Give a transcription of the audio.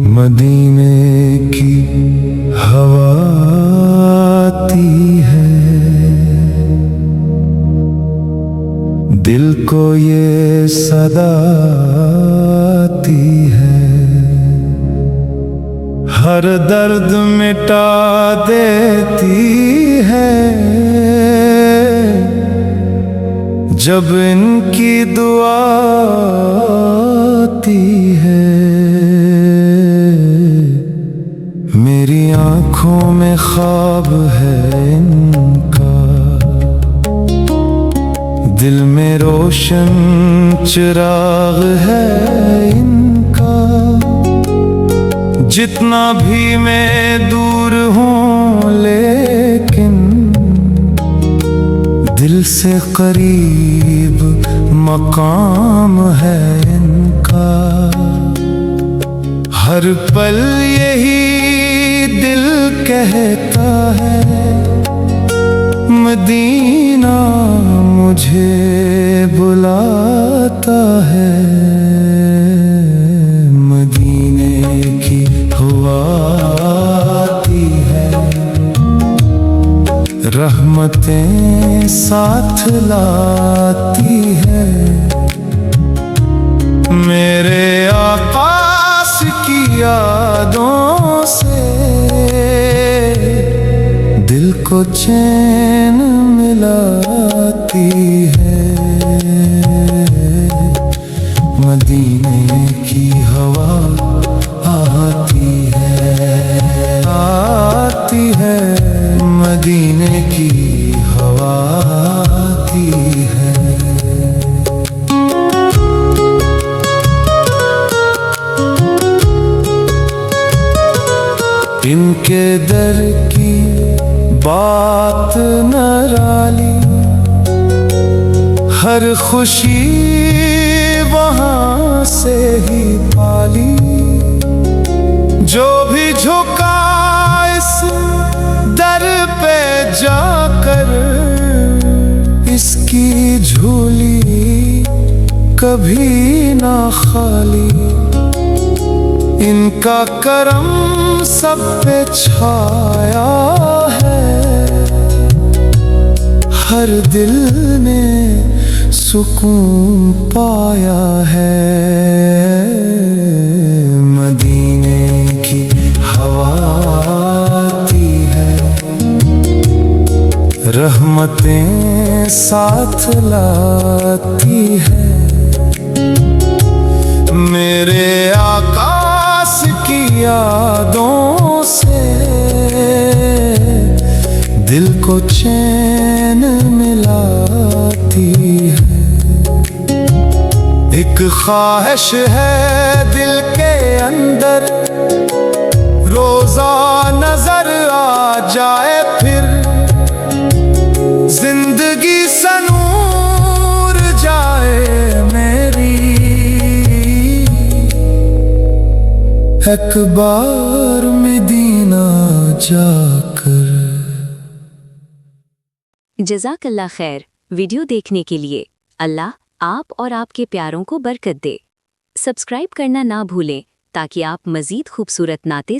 मदीने की हवा आती है, दिल को ये सदा आती है, हर दर्द मिटा देती है जब इनकी दुआ आती है। मेरी आँखों में ख्वाब है इनका, दिल में रोशन चिराग है इनका। जितना भी मैं दूर हूँ लेकिन दिल से करीब मकाम है इनका। हर पल यही दिल कहता है, मदीना मुझे बुलाता है। मदीने की हवा आती है, रहमतें साथ लाती है। मेरे आकाश की यादों से दिल को चैन मिलाती है। मदीने की हवा आती है, मदीने की हवा आती है। इनके दर की बात निराली, हर खुशी वहाँ से ही पाली। जो भी झुका इस दर पे जाकर, इसकी झोली कभी ना खाली। इनका करम सब पे छाया है, हर दिल ने सुकून पाया है। मदीने की हवा आती है, रहमतें साथ लाती है। मेरे आकाश की यादों से दिल को चैन मिलाती है। एक ख्वाहिश है दिल के अंदर, रोजा नजर आ जाए फिर जिंदगी सनूर जाए मेरी। एक बार मदीना जाकर। जज़ाकल्लाह खैर। वीडियो देखने के लिए अल्लाह आप और आपके प्यारों को बरकत दे। सब्सक्राइब करना ना भूलें ताकि आप मज़ीद खूबसूरत नाते